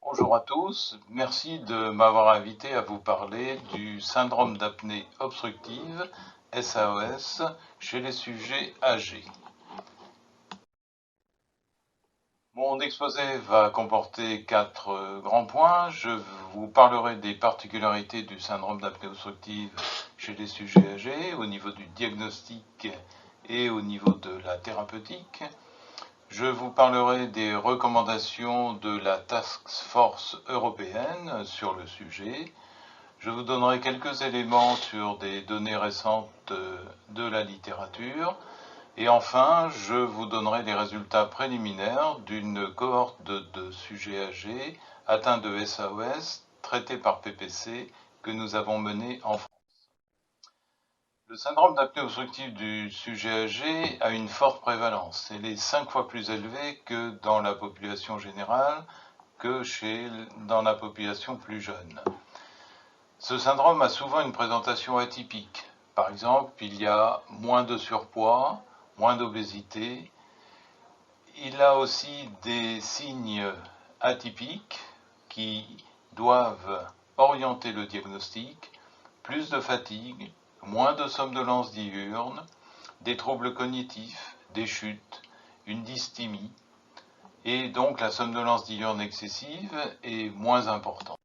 Bonjour à tous, merci de m'avoir invité à vous parler du syndrome d'apnée obstructive, SAOS, chez les sujets âgés. Mon exposé va comporter 4 grands points. Je vous parlerai des particularités du syndrome d'apnée obstructive chez les sujets âgés, au niveau du diagnostic et au niveau de la thérapeutique. Je vous parlerai des recommandations de la Task Force européenne sur le sujet. Je vous donnerai quelques éléments sur des données récentes de la littérature. Et enfin, je vous donnerai les résultats préliminaires d'une cohorte de sujets âgés atteints de SAOS traités par PPC que nous avons menée en France. Le syndrome d'apnée obstructive du sujet âgé a une forte prévalence. Elle est 5 fois plus élevée que dans la population générale, que dans la population plus jeune. Ce syndrome a souvent une présentation atypique. Par exemple, il y a moins de surpoids, moins d'obésité. Il a aussi des signes atypiques qui doivent orienter le diagnostic, plus de fatigue, moins de somnolence diurne, des troubles cognitifs, des chutes, une dysthymie, et donc la somnolence diurne excessive est moins importante.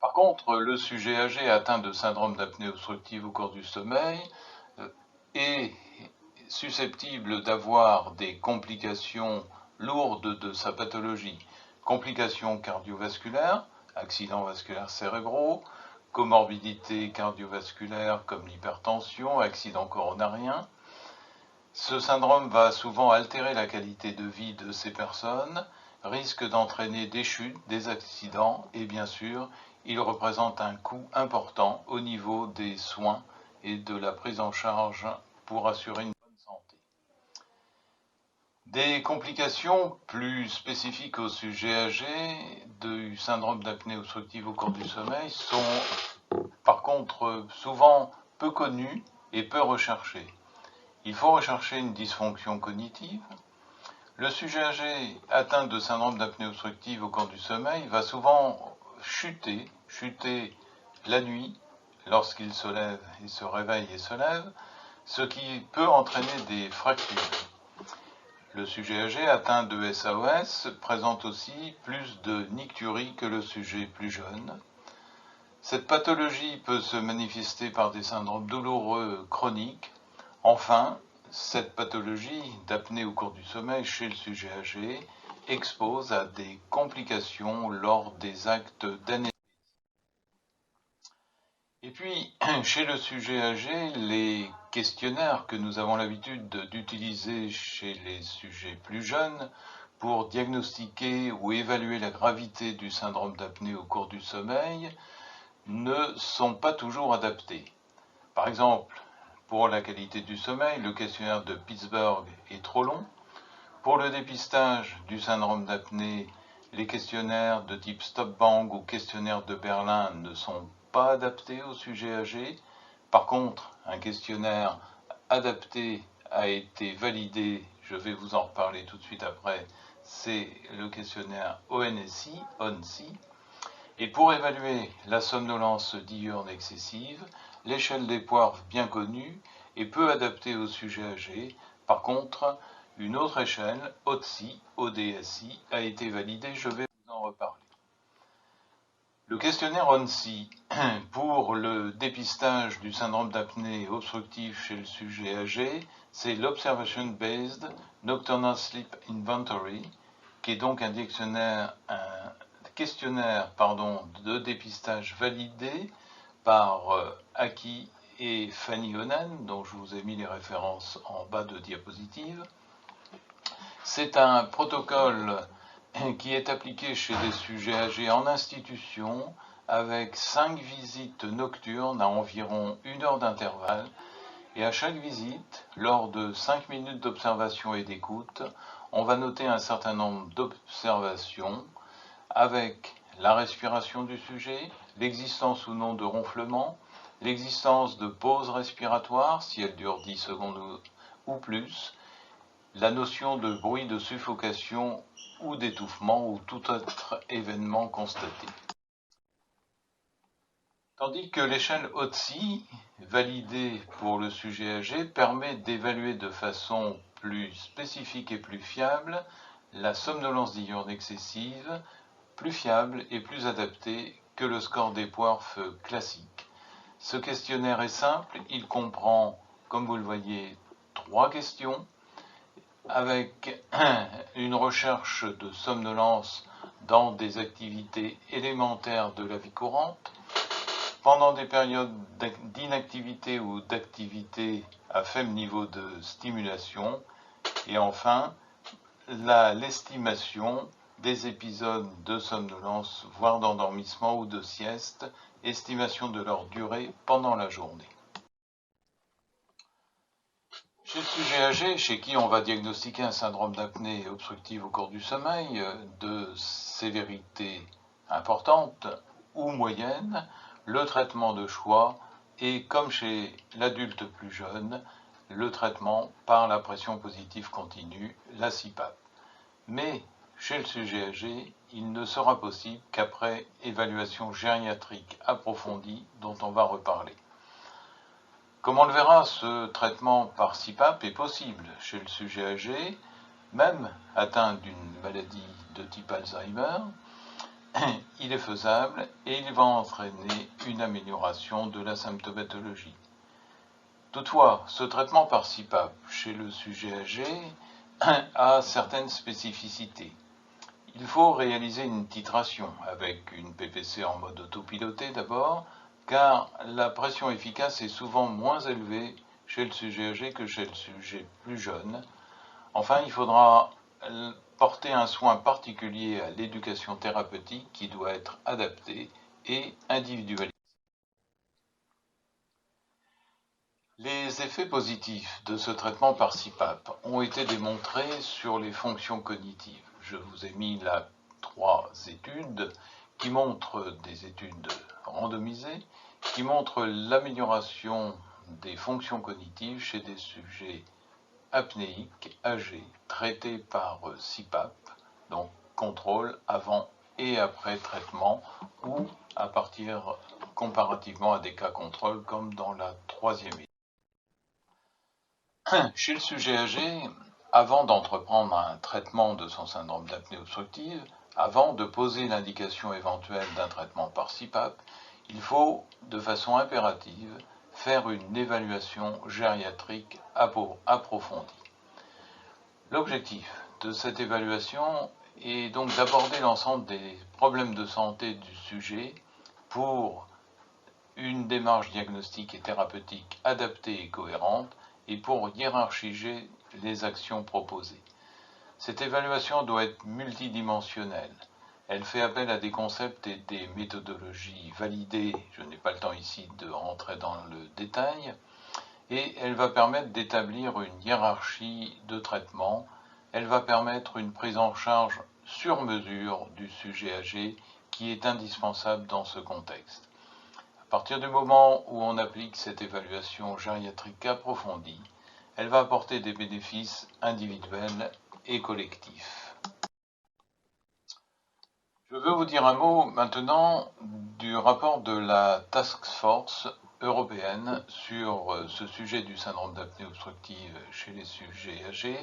Par contre, le sujet âgé atteint de syndrome d'apnée obstructive au cours du sommeil est susceptible d'avoir des complications lourdes de sa pathologie, complications cardiovasculaires, accidents vasculaires cérébraux, comorbidités cardiovasculaires comme l'hypertension, accidents coronariens. Ce syndrome va souvent altérer la qualité de vie de ces personnes, risque d'entraîner des chutes, des accidents et bien sûr, il représente un coût important au niveau des soins et de la prise en charge pour assurer une bonne santé. Des complications plus spécifiques au sujet âgé du syndrome d'apnée obstructive au cours du sommeil sont par contre souvent peu connues et peu recherchées. Il faut rechercher une dysfonction cognitive. Le sujet âgé atteint de syndrome d'apnée obstructive au cours du sommeil va souvent chuter la nuit lorsqu'il se lève et se réveille et se lève, ce qui peut entraîner des fractures. Le sujet âgé atteint de SAOS présente aussi plus de nicturie que le sujet plus jeune. Cette pathologie peut se manifester par des syndromes douloureux chroniques. Enfin, cette pathologie d'apnée au cours du sommeil chez le sujet âgé expose à des complications lors des actes d'anesthésie. Et puis, chez le sujet âgé, les questionnaires que nous avons l'habitude d'utiliser chez les sujets plus jeunes pour diagnostiquer ou évaluer la gravité du syndrome d'apnée au cours du sommeil ne sont pas toujours adaptés. Par exemple, pour la qualité du sommeil, le questionnaire de Pittsburgh est trop long. Pour le dépistage du syndrome d'apnée, les questionnaires de type Stop-Bang ou questionnaire de Berlin ne sont pas adaptés au sujet âgé. Par contre, un questionnaire adapté a été validé, je vais vous en reparler tout de suite après, c'est le questionnaire ONSI. Et pour évaluer la somnolence diurne excessive, l'échelle des poires bien connue est peu adaptée au sujet âgé. Par contre, une autre échelle, ODSI, a été validée, je vais vous en reparler. Le questionnaire ONSI pour le dépistage du syndrome d'apnée obstructive chez le sujet âgé, c'est l'Observation Based Nocturnal Sleep Inventory, qui est donc un questionnaire de dépistage validé par Aki et Fanny Onen, dont je vous ai mis les références en bas de diapositive. C'est un protocole qui est appliqué chez des sujets âgés en institution avec 5 visites nocturnes à environ 1 heure d'intervalle. Et à chaque visite, lors de 5 minutes d'observation et d'écoute, on va noter un certain nombre d'observations avec la respiration du sujet, l'existence ou non de ronflement, l'existence de pauses respiratoires, si elles durent 10 secondes ou plus, la notion de bruit de suffocation ou d'étouffement ou tout autre événement constaté. Tandis que l'échelle OTSI, validée pour le sujet âgé, permet d'évaluer de façon plus spécifique et plus fiable la somnolence diurne excessive, plus fiable et plus adaptée que le score d'Epworth classique. Ce questionnaire est simple, il comprend, comme vous le voyez, 3 questions, avec une recherche de somnolence dans des activités élémentaires de la vie courante, pendant des périodes d'inactivité ou d'activité à faible niveau de stimulation, et enfin l'estimation des épisodes de somnolence, voire d'endormissement ou de sieste, estimation de leur durée pendant la journée. Chez le sujet âgé, chez qui on va diagnostiquer un syndrome d'apnée obstructive au cours du sommeil de sévérité importante ou moyenne, le traitement de choix est, comme chez l'adulte plus jeune, le traitement par la pression positive continue, la CPAP. Mais chez le sujet âgé, il ne sera possible qu'après évaluation gériatrique approfondie dont on va reparler. Comme on le verra, ce traitement par CPAP est possible chez le sujet âgé, même atteint d'une maladie de type Alzheimer. Il est faisable et il va entraîner une amélioration de la symptomatologie. Toutefois, ce traitement par CPAP chez le sujet âgé a certaines spécificités. Il faut réaliser une titration avec une PPC en mode autopiloté d'abord, car la pression efficace est souvent moins élevée chez le sujet âgé que chez le sujet plus jeune. Enfin, il faudra porter un soin particulier à l'éducation thérapeutique qui doit être adaptée et individualisée. Les effets positifs de ce traitement par CPAP ont été démontrés sur les fonctions cognitives. Je vous ai mis là 3 études qui montrent des études randomisées, qui montrent l'amélioration des fonctions cognitives chez des sujets apnéiques âgés traités par CPAP, donc contrôle avant et après traitement ou à partir comparativement à des cas contrôles comme dans la 3e étude. Chez le sujet âgé, avant d'entreprendre un traitement de son syndrome d'apnée obstructive, avant de poser l'indication éventuelle d'un traitement par CPAP, il faut, de façon impérative, faire une évaluation gériatrique approfondie. L'objectif de cette évaluation est donc d'aborder l'ensemble des problèmes de santé du sujet pour une démarche diagnostique et thérapeutique adaptée et cohérente et pour hiérarchiser les actions proposées. Cette évaluation doit être multidimensionnelle. Elle fait appel à des concepts et des méthodologies validées, je n'ai pas le temps ici de rentrer dans le détail, et elle va permettre d'établir une hiérarchie de traitement, elle va permettre une prise en charge sur mesure du sujet âgé qui est indispensable dans ce contexte. À partir du moment où on applique cette évaluation gériatrique approfondie, elle va apporter des bénéfices individuels et collectifs. Je veux vous dire un mot maintenant du rapport de la Task Force européenne sur ce sujet du syndrome d'apnée obstructive chez les sujets âgés.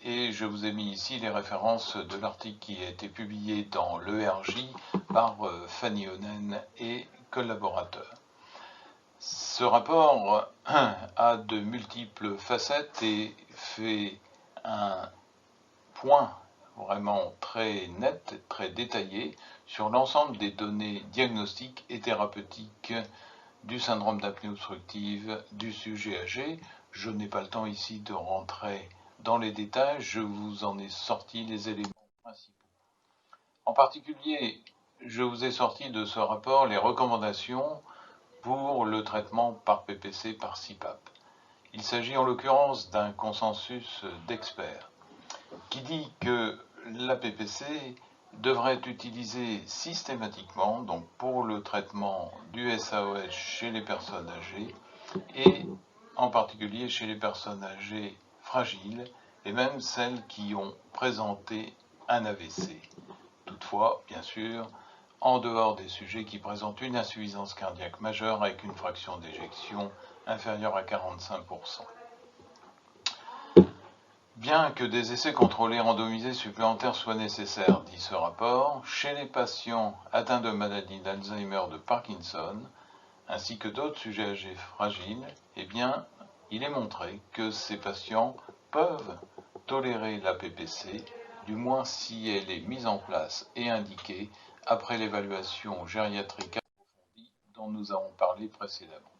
Et je vous ai mis ici les références de l'article qui a été publié dans l'ERJ par Fanny Onen et collaborateurs. Ce rapport a de multiples facettes et fait un point vraiment très net, très détaillé sur l'ensemble des données diagnostiques et thérapeutiques du syndrome d'apnée obstructive du sujet âgé. Je n'ai pas le temps ici de rentrer dans les détails, je vous en ai sorti les éléments principaux. En particulier, je vous ai sorti de ce rapport les recommandations pour le traitement par PPC par CPAP. Il s'agit en l'occurrence d'un consensus d'experts qui dit que la PPC devrait être utilisée systématiquement donc pour le traitement du SAOS chez les personnes âgées et en particulier chez les personnes âgées fragiles et même celles qui ont présenté un AVC. Toutefois, bien sûr, en dehors des sujets qui présentent une insuffisance cardiaque majeure avec une fraction d'éjection inférieure à 45%. Bien que des essais contrôlés randomisés supplémentaires soient nécessaires, dit ce rapport, chez les patients atteints de maladies d'Alzheimer, de Parkinson, ainsi que d'autres sujets âgés fragiles, eh bien, il est montré que ces patients peuvent tolérer la PPC, du moins si elle est mise en place et indiquée après l'évaluation gériatrique approfondie dont nous avons parlé précédemment.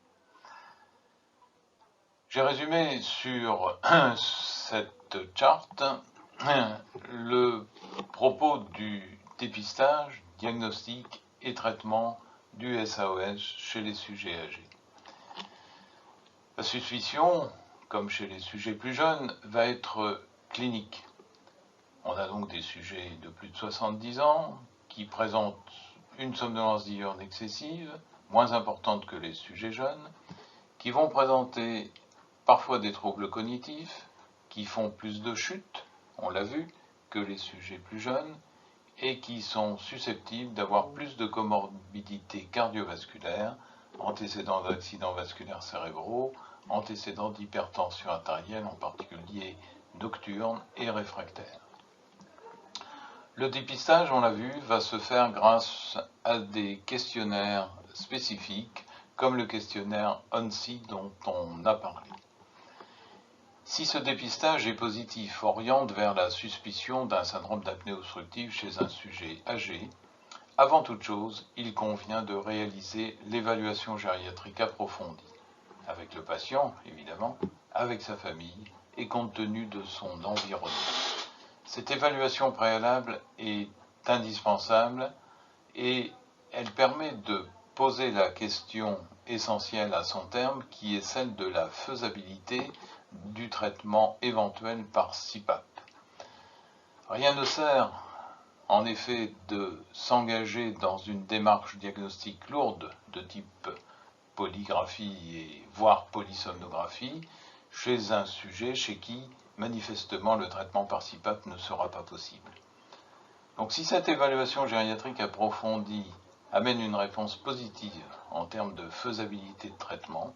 J'ai résumé sur cette charte le propos du dépistage, diagnostic et traitement du SAOS chez les sujets âgés. La suspicion, comme chez les sujets plus jeunes, va être clinique. On a donc des sujets de plus de 70 ans qui présentent une somnolence diurne excessive, moins importante que les sujets jeunes, qui vont présenter parfois des troubles cognitifs, qui font plus de chutes, on l'a vu, que les sujets plus jeunes, et qui sont susceptibles d'avoir plus de comorbidités cardiovasculaires, antécédents d'accidents vasculaires cérébraux, antécédents d'hypertension artérielle, en particulier nocturne et réfractaire. Le dépistage, on l'a vu, va se faire grâce à des questionnaires spécifiques, comme le questionnaire ONSI dont on a parlé. Si ce dépistage est positif, oriente vers la suspicion d'un syndrome d'apnée obstructive chez un sujet âgé, avant toute chose, il convient de réaliser l'évaluation gériatrique approfondie, avec le patient, évidemment, avec sa famille et compte tenu de son environnement. Cette évaluation préalable est indispensable et elle permet de poser la question essentielle à son terme, qui est celle de la faisabilité du traitement éventuel par CPAP. Rien ne sert, en effet, de s'engager dans une démarche diagnostique lourde de type polygraphie et voire polysomnographie chez un sujet chez qui, manifestement, le traitement par CPAP ne sera pas possible. Donc si cette évaluation gériatrique approfondie amène une réponse positive en termes de faisabilité de traitement,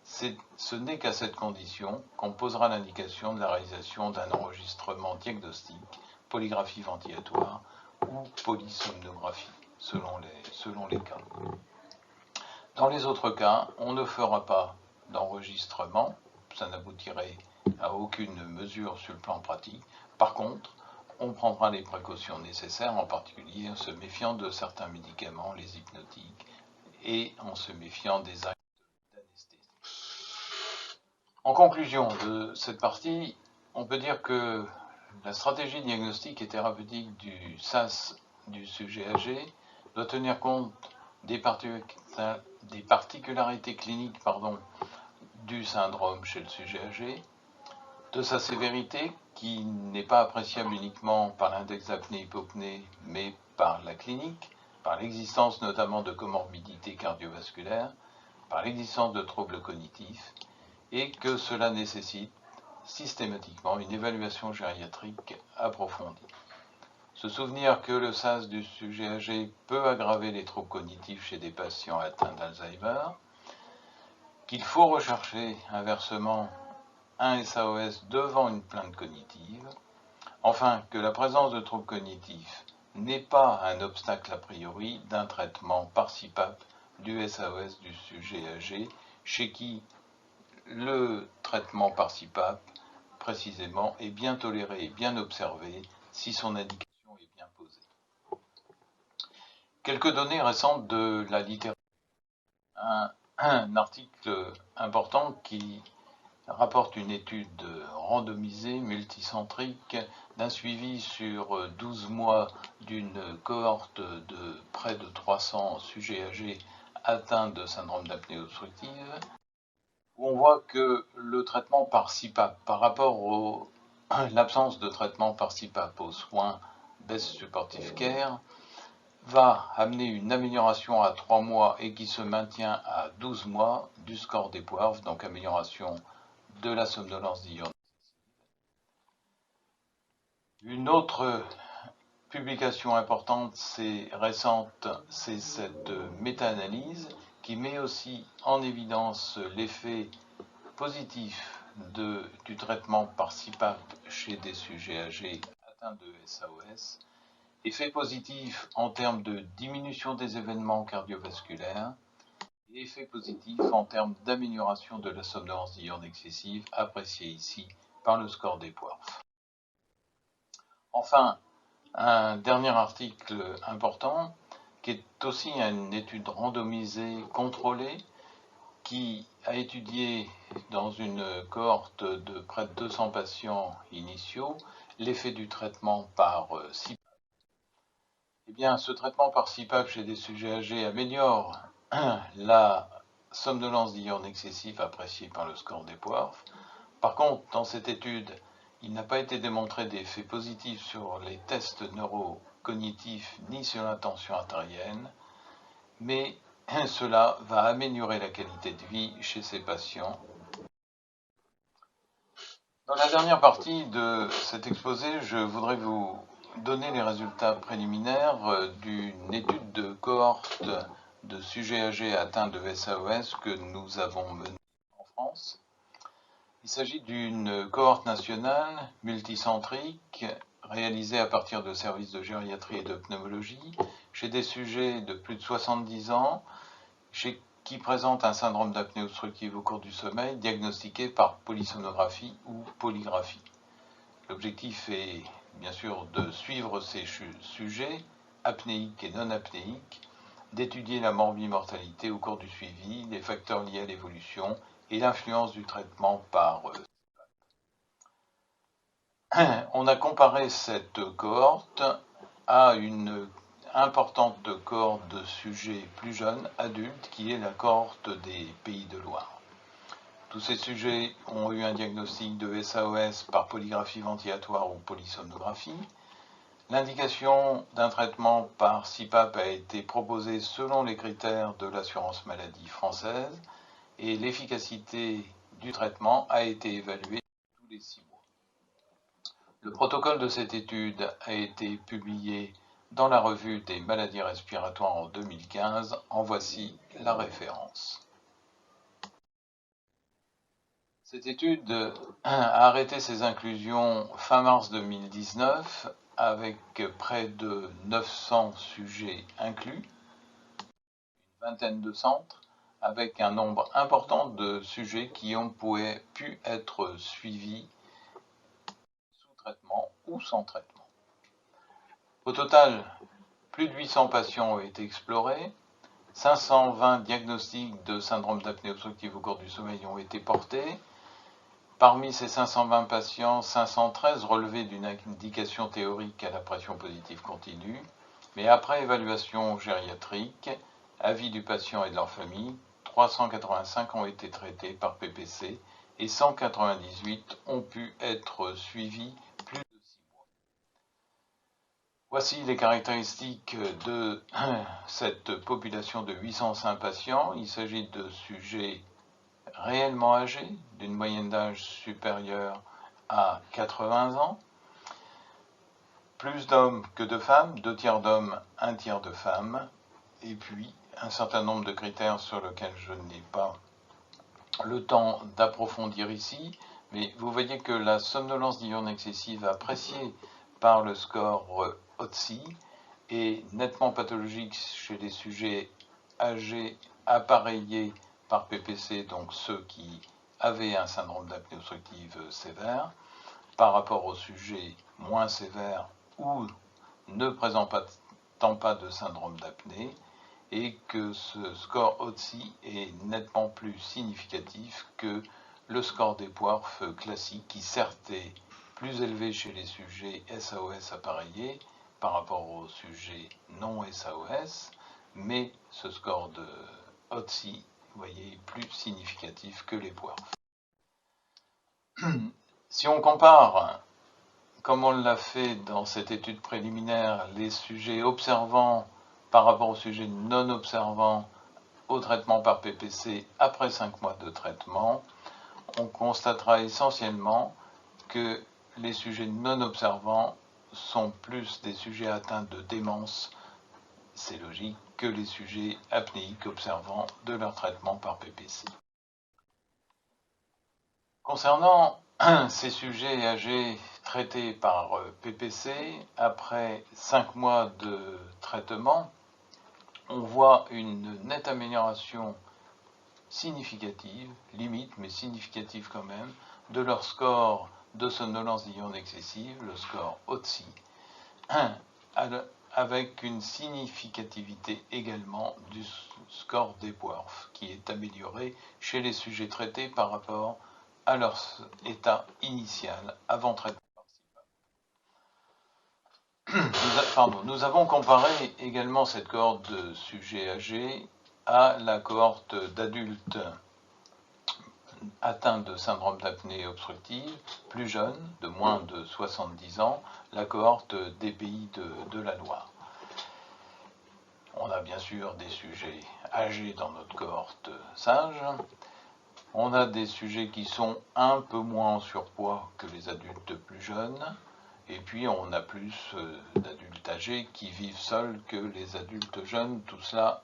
ce n'est qu'à cette condition qu'on posera l'indication de la réalisation d'un enregistrement diagnostique, polygraphie ventilatoire ou polysomnographie, selon les cas. Dans les autres cas, on ne fera pas d'enregistrement, ça n'aboutirait à aucune mesure sur le plan pratique. Par contre, on prendra les précautions nécessaires, en particulier en se méfiant de certains médicaments, les hypnotiques, et en se méfiant des actes d'anesthésie. En conclusion de cette partie, on peut dire que la stratégie diagnostique et thérapeutique du SAS du sujet âgé doit tenir compte des particularités cliniques du syndrome chez le sujet âgé, de sa sévérité, qui n'est pas appréciable uniquement par l'index apnée-hypopnée, mais par la clinique, par l'existence notamment de comorbidités cardiovasculaires, par l'existence de troubles cognitifs, et que cela nécessite systématiquement une évaluation gériatrique approfondie. Se souvenir que le SAS du sujet âgé peut aggraver les troubles cognitifs chez des patients atteints d'Alzheimer, qu'il faut rechercher inversement un SAOS devant une plainte cognitive, enfin que la présence de troubles cognitifs n'est pas un obstacle a priori d'un traitement par CPAP du SAOS du sujet âgé, chez qui le traitement par CPAP, précisément, est bien toléré et bien observé si son indication est bien posée. Quelques données récentes de la littérature. Un article important qui rapporte une étude randomisée, multicentrique, d'un suivi sur 12 mois d'une cohorte de près de 300 sujets âgés atteints de syndrome d'apnée obstructive, où on voit que le traitement par CPAP, par rapport à l'absence de traitement par CPAP aux soins Best Supportive Care, va amener une amélioration à 3 mois et qui se maintient à 12 mois du score d'Epworth, donc amélioration de la somnolence diurne. Une autre publication importante, récente, c'est cette méta-analyse qui met aussi en évidence l'effet positif du traitement par CPAP chez des sujets âgés atteints de SAOS, effet positif en termes de diminution des événements cardiovasculaires et effet positif en termes d'amélioration de la somnolence diurne excessive, appréciée ici par le score des Epworth. Enfin, un dernier article important, qui est aussi une étude randomisée contrôlée, qui a étudié dans une cohorte de près de 200 patients initiaux l'effet du traitement par CPAP. Eh bien, ce traitement par CPAP chez des sujets âgés améliore la somnolence diurne excessive appréciée par le score d'Epworth. Par contre, dans cette étude, il n'a pas été démontré d'effet positif sur les tests neurocognitifs ni sur la tension artérienne, mais cela va améliorer la qualité de vie chez ces patients. Dans la dernière partie de cet exposé, je voudrais vous donner les résultats préliminaires d'une étude de cohorte de sujets âgés atteints de SAOS que nous avons menée en France. Il s'agit d'une cohorte nationale multicentrique réalisée à partir de services de gériatrie et de pneumologie chez des sujets de plus de 70 ans qui présentent un syndrome d'apnée obstructive au cours du sommeil diagnostiqué par polysomnographie ou polygraphie. L'objectif est bien sûr de suivre ces sujets apnéiques et non apnéiques, d'étudier la morbimortalité au cours du suivi, les facteurs liés à l'évolution et l'influence du traitement par On a comparé cette cohorte à une importante cohorte de sujets plus jeunes, adultes, qui est la cohorte des Pays de Loire. Tous ces sujets ont eu un diagnostic de SAOS par polygraphie ventilatoire ou polysomnographie. L'indication d'un traitement par CPAP a été proposée selon les critères de l'assurance maladie française et l'efficacité du traitement a été évaluée tous les 6 mois. Le protocole de cette étude a été publié dans la revue des maladies respiratoires en 2015. En voici la référence. Cette étude a arrêté ses inclusions fin mars 2019 avec près de 900 sujets inclus, une vingtaine de centres, avec un nombre important de sujets qui ont pu être suivis sous traitement ou sans traitement. Au total, plus de 800 patients ont été explorés, 520 diagnostics de syndrome d'apnée obstructive au cours du sommeil ont été portés. Parmi ces 520 patients, 513 relevaient d'une indication théorique à la pression positive continue, mais après évaluation gériatrique, avis du patient et de leur famille, 385 ont été traités par PPC et 198 ont pu être suivis plus de 6 mois. Voici les caractéristiques de cette population de 805 patients. Il s'agit de sujets réellement âgés, d'une moyenne d'âge supérieure à 80 ans, plus d'hommes que de femmes, 2 tiers d'hommes, 1 tiers de femmes, et puis un certain nombre de critères sur lesquels je n'ai pas le temps d'approfondir ici, mais vous voyez que la somnolence diurne excessive appréciée par le score OTSI est nettement pathologique chez les sujets âgés appareillés par PPC, donc ceux qui avaient un syndrome d'apnée obstructive sévère, par rapport aux sujets moins sévères ou ne présentant pas de syndrome d'apnée, et que ce score OTSI est nettement plus significatif que le score d'Epworth classique, qui certes est plus élevé chez les sujets SAOS appareillés par rapport aux sujets non SAOS, mais ce score de OTSI, vous voyez, est plus significatif que l'Epworth. Si on compare, comme on l'a fait dans cette étude préliminaire, les sujets observants par rapport aux sujets non observants au traitement par PPC après 5 mois de traitement, on constatera essentiellement que les sujets non observants sont plus des sujets atteints de démence, c'est logique, que les sujets apnéiques observant de leur traitement par PPC. Concernant ces sujets âgés traités par PPC, après 5 mois de traitement, on voit une nette amélioration significative, limite mais significative quand même, de leur score de somnolence diurne excessive, le score OTSI, avec une significativité également du score d'Epworth, qui est amélioré chez les sujets traités par rapport à leur état initial avant traitement. Nous avons comparé également cette cohorte de sujets âgés à la cohorte d'adultes atteints de syndrome d'apnée obstructive, plus jeunes, de moins de 70 ans, la cohorte des pays de la Loire. On a bien sûr des sujets âgés dans notre cohorte sage. On a des sujets qui sont un peu moins en surpoids que les adultes plus jeunes. Et puis on a plus d'adultes âgés qui vivent seuls que les adultes jeunes. Tout cela.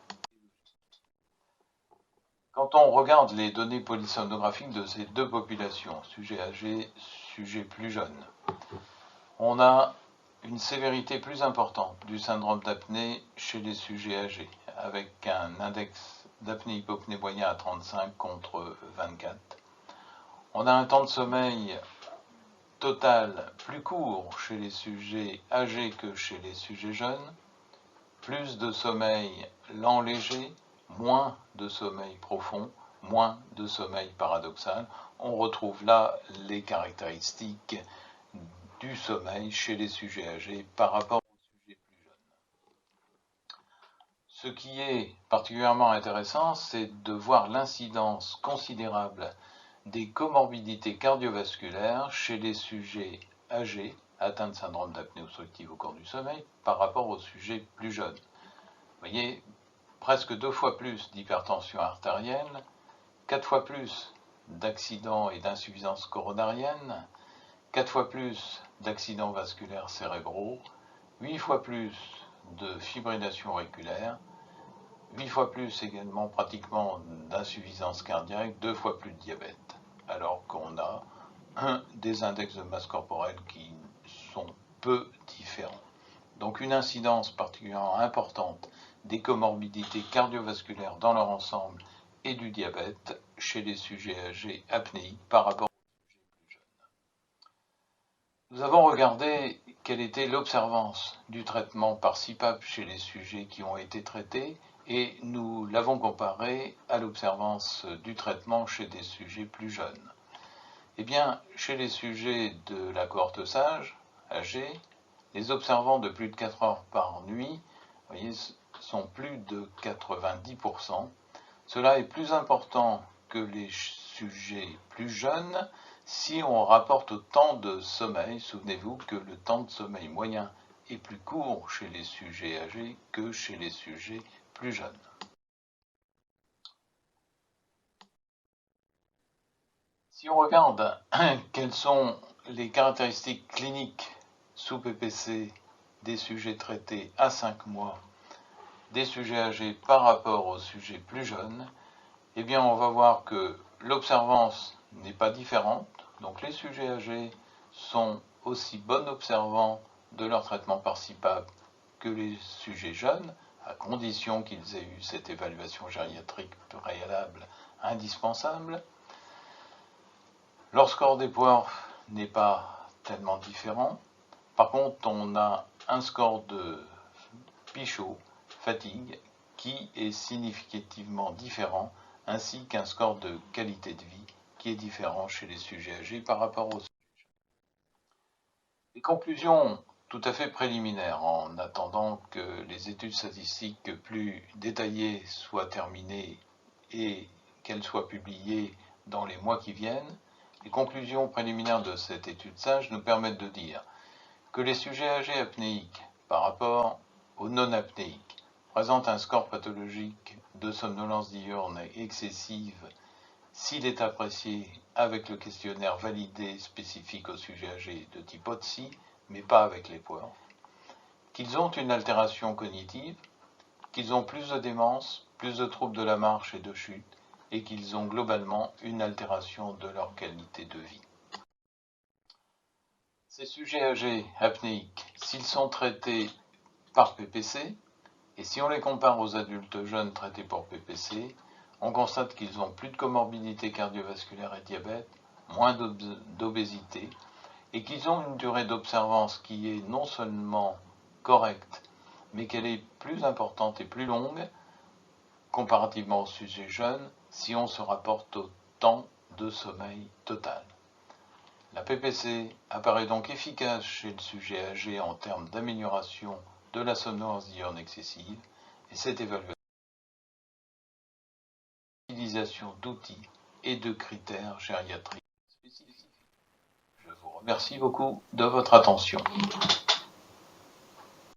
Quand on regarde les données polysomnographiques de ces deux populations, sujets âgés, sujets plus jeunes, on a une sévérité plus importante du syndrome d'apnée chez les sujets âgés, avec un index d'apnée-hypopnée moyen à 35 contre 24. On a un temps de sommeil total plus court chez les sujets âgés que chez les sujets jeunes, plus de sommeil lent léger, moins de sommeil profond, moins de sommeil paradoxal. On retrouve là les caractéristiques du sommeil chez les sujets âgés par rapport aux sujets plus jeunes. Ce qui est particulièrement intéressant, c'est de voir l'incidence considérable des comorbidités cardiovasculaires chez les sujets âgés atteints de syndrome d'apnée obstructive au cours du sommeil par rapport aux sujets plus jeunes. Vous voyez, presque 2 fois plus d'hypertension artérielle, 4 fois plus d'accidents et d'insuffisance coronarienne, 4 fois plus d'accidents vasculaires cérébraux, 8 fois plus de fibrillation auriculaire, 8 fois plus également pratiquement d'insuffisance cardiaque, 2 fois plus de diabète, alors qu'on a des index de masse corporelle qui sont peu différents. Donc une incidence particulièrement importante des comorbidités cardiovasculaires dans leur ensemble et du diabète chez les sujets âgés apnéiques par rapport aux sujets plus jeunes. Nous avons regardé quelle était l'observance du traitement par CPAP chez les sujets qui ont été traités et nous l'avons comparé à l'observance du traitement chez des sujets plus jeunes. Eh bien, chez les sujets de la cohorte sage, âgés, les observants de plus de 4 heures par nuit, vous voyez, sont plus de 90%. Cela est plus important que les sujets plus jeunes si on rapporte au temps de sommeil. Souvenez-vous que le temps de sommeil moyen est plus court chez les sujets âgés que chez les sujets plus jeunes. Si on regarde quelles sont les caractéristiques cliniques sous PPC des sujets traités à 5 mois, des sujets âgés par rapport aux sujets plus jeunes, eh bien on va voir que l'observance n'est pas différente. Donc les sujets âgés sont aussi bons observants de leur traitement par CPAP que les sujets jeunes, à condition qu'ils aient eu cette évaluation gériatrique préalable indispensable. Leur score d'Epworth n'est pas tellement différent. Par contre, on a un score de Pichot, fatigue, qui est significativement différent, ainsi qu'un score de qualité de vie qui est différent chez les sujets âgés par rapport aux sujets jeunes. Les conclusions tout à fait préliminaires, en attendant que les études statistiques plus détaillées soient terminées et qu'elles soient publiées dans les mois qui viennent, les conclusions préliminaires de cette étude sage nous permettent de dire que les sujets âgés apnéiques par rapport aux non-apnéiques présentent un score pathologique de somnolence diurne excessive s'il est apprécié avec le questionnaire validé spécifique au sujet âgé de type OTSI, mais pas avec les poires, qu'ils ont une altération cognitive, qu'ils ont plus de démence, plus de troubles de la marche et de chute, et qu'ils ont globalement une altération de leur qualité de vie. Ces sujets âgés apnéiques, s'ils sont traités par PPC, et si on les compare aux adultes jeunes traités pour PPC, on constate qu'ils ont plus de comorbidité cardiovasculaire et diabète, moins d'obésité, et qu'ils ont une durée d'observance qui est non seulement correcte, mais qu'elle est plus importante et plus longue, comparativement aux sujets jeunes, si on se rapporte au temps de sommeil total. La PPC apparaît donc efficace chez le sujet âgé en termes d'amélioration de la somnolence diurne excessive, et cette évaluation l'utilisation d'outils et de critères gériatriques spécifiques. Je vous remercie beaucoup de votre attention.